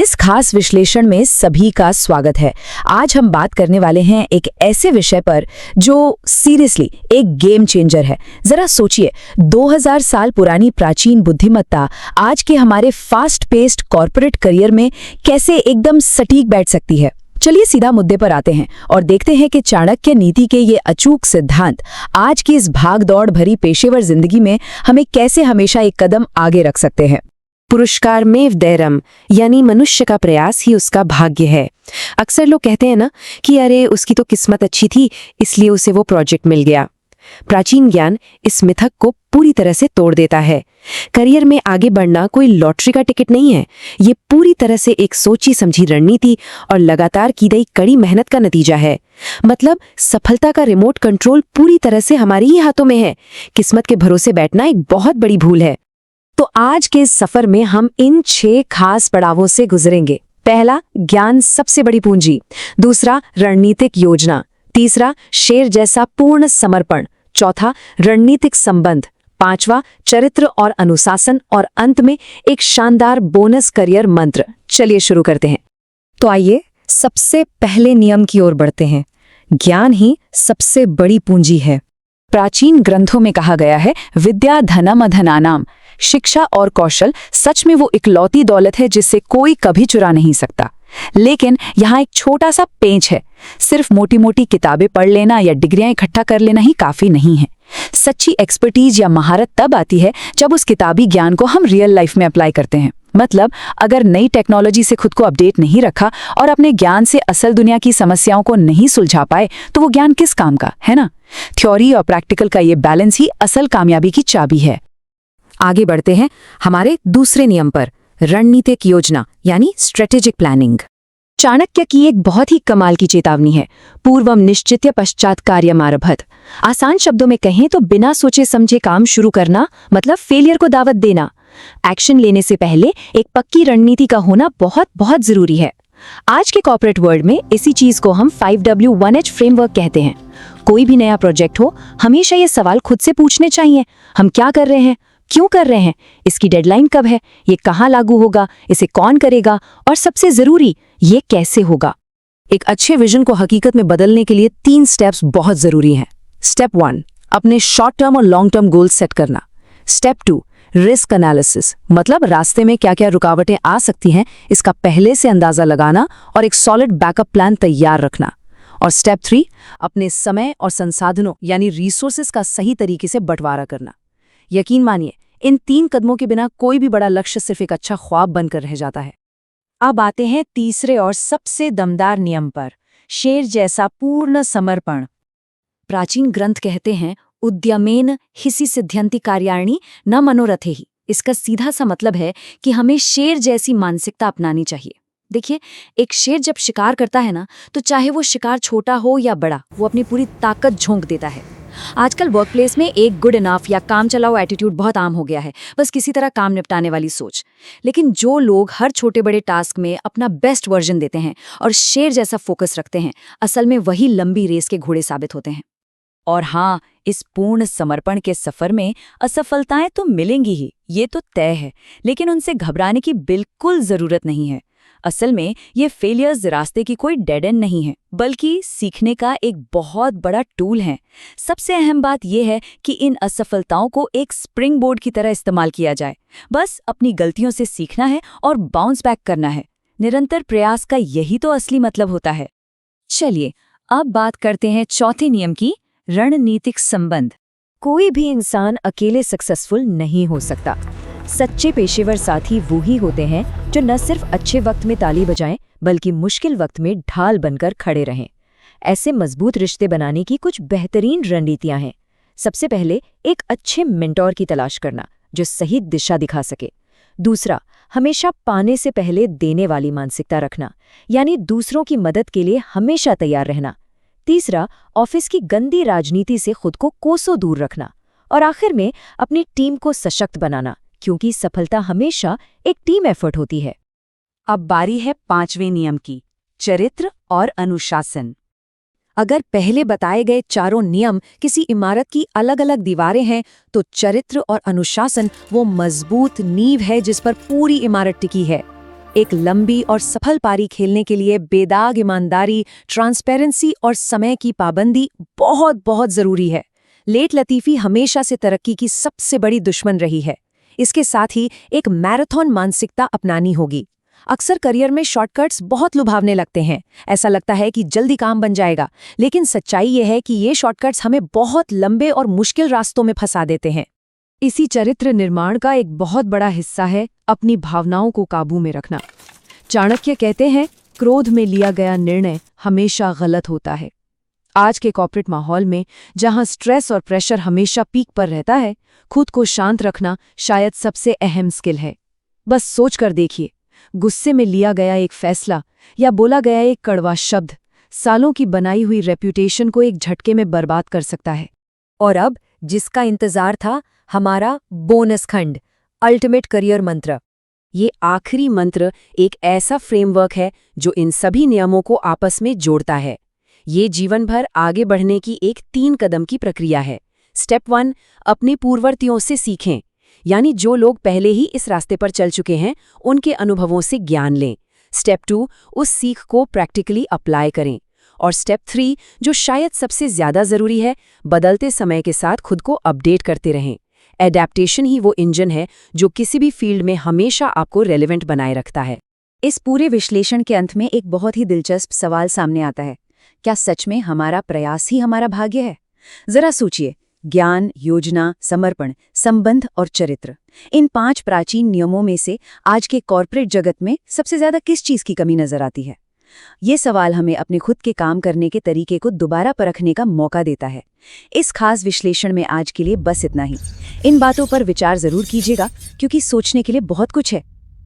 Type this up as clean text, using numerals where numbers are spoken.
इस खास विश्लेषण में सभी का स्वागत है। आज हम बात करने वाले हैं एक ऐसे विषय पर जो सीरियसली एक गेम चेंजर है। जरा सोचिए, 2000 साल पुरानी प्राचीन बुद्धिमत्ता आज के हमारे फास्ट पेस्ड कॉर्पोरेट करियर में कैसे एकदम सटीक बैठ सकती है। चलिए सीधा मुद्दे पर आते हैं और देखते हैं कि चाणक्य नीति के ये अचूक सिद्धांत आज की इस भाग-दौड़ भरी पेशेवर जिंदगी में हमें कैसे हमेशा एक कदम आगे रख सकते हैं। पुरस्कार में दैरम यानी मनुष्य का प्रयास ही उसका भाग्य है। अक्सर लोग कहते हैं ना कि अरे उसकी तो किस्मत अच्छी थी इसलिए उसे वो प्रोजेक्ट मिल गया। प्राचीन ज्ञान इस मिथक को पूरी तरह से तोड़ देता है। करियर में आगे बढ़ना कोई लॉटरी का टिकट नहीं है, ये पूरी तरह से एक सोची समझी रणनीति और लगातार की गई कड़ी मेहनत का नतीजा है। मतलब सफलता का रिमोट कंट्रोल पूरी तरह से हमारे ही हाथों में है। किस्मत के भरोसे बैठना एक बहुत बड़ी भूल है। तो आज के इस सफर में हम इन 6 खास पड़ावों से गुजरेंगे। पहला, ज्ञान सबसे बड़ी पूंजी। दूसरा, रणनीतिक योजना। तीसरा, शेर जैसा पूर्ण समर्पण। चौथा, रणनीतिक संबंध। पांचवा, चरित्र और अनुशासन। और अंत में एक शानदार बोनस करियर मंत्र। चलिए शुरू करते हैं। तो आइए सबसे पहले नियम की ओर बढ़ते हैं। ज्ञान ही सबसे बड़ी पूंजी है। प्राचीन ग्रंथों में कहा गया है, विद्या धनम अधनानाम। शिक्षा और कौशल सच में वो इकलौती दौलत है जिसे कोई कभी चुरा नहीं सकता। लेकिन यहाँ एक छोटा सा पेंच है। सिर्फ मोटी मोटी किताबें पढ़ लेना या डिग्रियां इकट्ठा कर लेना ही काफी नहीं है। सच्ची एक्सपर्टीज या महारत तब आती है जब उस किताबी ज्ञान को हम रियल लाइफ में अप्लाई करते हैं। मतलब अगर नई टेक्नोलॉजी से खुद को अपडेट नहीं रखा और अपने ज्ञान से असल दुनिया की समस्याओं को नहीं सुलझा पाए तो वो ज्ञान किस काम का, है ना। थ्योरी और प्रैक्टिकल का ये बैलेंस ही असल कामयाबी की चाबी है। आगे बढ़ते हैं हमारे दूसरे नियम पर, रणनीतिक योजना यानी स्ट्रेटेजिक प्लानिंग। चाणक्य की एक बहुत ही कमाल की चेतावनी है, पूर्वम निश्चित्य पश्चात कार्यमारभत। आसान शब्दों में कहें तो बिना सोचे समझे काम शुरू करना मतलब फेलियर को दावत देना। एक्शन लेने से पहले एक पक्की रणनीति का होना बहुत बहुत जरूरी है। आज के कॉर्पोरेट वर्ल्ड में इसी चीज को हम 5W1H फ्रेमवर्क कहते हैं। कोई भी नया प्रोजेक्ट हो, हमेशा ये सवाल खुद से पूछने चाहिए, हम क्या कर रहे हैं, क्यों कर रहे हैं, इसकी डेडलाइन कब है, ये कहाँ लागू होगा, इसे कौन करेगा, और सबसे जरूरी, ये कैसे होगा। एक अच्छे विजन को हकीकत में बदलने के लिए 3 स्टेप्स बहुत जरूरी हैं। स्टेप 1, अपने शॉर्ट टर्म और लॉन्ग टर्म गोल्स सेट करना। स्टेप 2, रिस्क एनालिसिस, मतलब रास्ते में क्या क्या रुकावटें आ सकती हैं इसका पहले से अंदाजा लगाना और एक सॉलिड बैकअप प्लान तैयार रखना। और स्टेप 3, अपने समय और संसाधनों यानी रिसोर्सेज का सही तरीके से बंटवारा करना। यकीन मानिए, इन 3 कदमों के बिना कोई भी बड़ा लक्ष्य सिर्फ एक अच्छा ख्वाब बनकर रह जाता है। अब आते हैं तीसरे और सबसे दमदार नियम पर, शेर जैसा पूर्ण समर्पण। प्राचीन ग्रंथ कहते हैं, उद्यमेन हिसी सिद्ध्यन्ति कार्याणि न मनोरथे ही। इसका सीधा सा मतलब है कि हमें शेर जैसी मानसिकता अपनानी चाहिए। देखिए, एक शेर जब शिकार करता है ना, तो चाहे वो शिकार छोटा हो या बड़ा, वो अपनी पूरी ताकत झोंक देता है। आजकल वर्कप्लेस में एक गुड इनफ या काम चलाओ एटीट्यूड बहुत आम हो गया है, बस किसी तरह काम निपटाने वाली सोच। लेकिन जो लोग हर छोटे बड़े टास्क में अपना बेस्ट वर्जन देते हैं और शेर जैसा फोकस रखते हैं, असल में वही लंबी रेस के घोड़े साबित होते हैं। और हाँ, इस पूर्ण समर्पण के सफर में असफलताएं तो मिलेंगी ही, ये तो तय है, लेकिन उनसे घबराने की बिल्कुल जरूरत नहीं है। असल में ये फेलियर्स रास्ते की कोई डेड एंड नहीं है, बल्कि सीखने का एक बहुत बड़ा टूल है। सबसे अहम बात यह है कि इन असफलताओं को एक स्प्रिंग बोर्ड की तरह इस्तेमाल किया जाए। बस अपनी गलतियों से सीखना है और बाउंस बैक करना है। निरंतर प्रयास का यही तो असली मतलब होता है। चलिए अब बात करते हैं चौथे नियम की, रणनीतिक संबंध। कोई भी इंसान अकेले सक्सेसफुल नहीं हो सकता। सच्चे पेशेवर साथी वो ही होते हैं जो न सिर्फ अच्छे वक्त में ताली बजाएं, बल्कि मुश्किल वक्त में ढाल बनकर खड़े रहें। ऐसे मजबूत रिश्ते बनाने की कुछ बेहतरीन रणनीतियां हैं। सबसे पहले, एक अच्छे मेंटोर की तलाश करना जो सही दिशा दिखा सके। दूसरा, हमेशा पाने से पहले देने वाली मानसिकता रखना, यानी दूसरों की मदद के लिए हमेशा तैयार रहना। तीसरा, ऑफिस की गंदी राजनीति से खुद को कोसों दूर रखना। और आखिर में, अपनी टीम को सशक्त बनाना, क्योंकि सफलता हमेशा एक टीम एफर्ट होती है। अब बारी है 5वें नियम की, चरित्र और अनुशासन। अगर पहले बताए गए चारों नियम किसी इमारत की अलग अलग दीवारें हैं, तो चरित्र और अनुशासन वो मजबूत नींव है जिस पर पूरी इमारत टिकी है। एक लंबी और सफल पारी खेलने के लिए बेदाग ईमानदारी, ट्रांसपेरेंसी और समय की पाबंदी बहुत बहुत जरूरी है। लेट लतीफी हमेशा से तरक्की की सबसे बड़ी दुश्मन रही है। इसके साथ ही एक मैराथन मानसिकता अपनानी होगी। अक्सर करियर में शॉर्टकट्स बहुत लुभावने लगते हैं। ऐसा लगता है कि जल्दी काम बन जाएगा, लेकिन सच्चाई ये है कि ये शॉर्टकट्स हमें बहुत लंबे और मुश्किल रास्तों में फंसा देते हैं। इसी चरित्र निर्माण का एक बहुत बड़ा हिस्सा है अपनी भावनाओं को काबू में रखना। चाणक्य कहते हैं, क्रोध में लिया गया निर्णय हमेशा गलत होता है। आज के कॉर्पोरेट माहौल में, जहां स्ट्रेस और प्रेशर हमेशा पीक पर रहता है, खुद को शांत रखना शायद सबसे अहम स्किल है। बस सोच कर देखिए, गुस्से में लिया गया एक फैसला या बोला गया एक कड़वा शब्द सालों की बनाई हुई रेप्यूटेशन को एक झटके में बर्बाद कर सकता है। और अब जिसका इंतजार था, हमारा बोनस खंड, अल्टीमेट करियर मंत्र। ये आखिरी मंत्र एक ऐसा फ्रेमवर्क है जो इन सभी नियमों को आपस में जोड़ता है। ये जीवन भर आगे बढ़ने की एक 3 कदम की प्रक्रिया है। स्टेप 1, अपने पूर्ववर्तियों से सीखें, यानी जो लोग पहले ही इस रास्ते पर चल चुके हैं उनके अनुभवों से ज्ञान लें। स्टेप 2, उस सीख को प्रैक्टिकली अप्लाई करें। और स्टेप 3, जो शायद सबसे ज्यादा जरूरी है, बदलते समय के साथ खुद को अपडेट करते रहें। एडैप्टेशन ही वो इंजन है जो किसी भी फील्ड में हमेशा आपको रेलेवेंट बनाए रखता है। इस पूरे विश्लेषण के अंत में एक बहुत ही दिलचस्प सवाल सामने आता है, क्या सच में हमारा प्रयास ही हमारा भाग्य है? जरा सोचिए, ज्ञान, योजना, समर्पण, संबंध और चरित्र, इन 5 प्राचीन नियमों में से आज के कॉर्पोरेट जगत में सबसे ज्यादा किस चीज की कमी नजर आती है? ये सवाल हमें अपने खुद के काम करने के तरीके को दोबारा परखने का मौका देता है। इस खास विश्लेषण में आज के लिए बस इतना ही। इन बातों पर विचार जरूर कीजिएगा, क्योंकि सोचने के लिए बहुत कुछ है।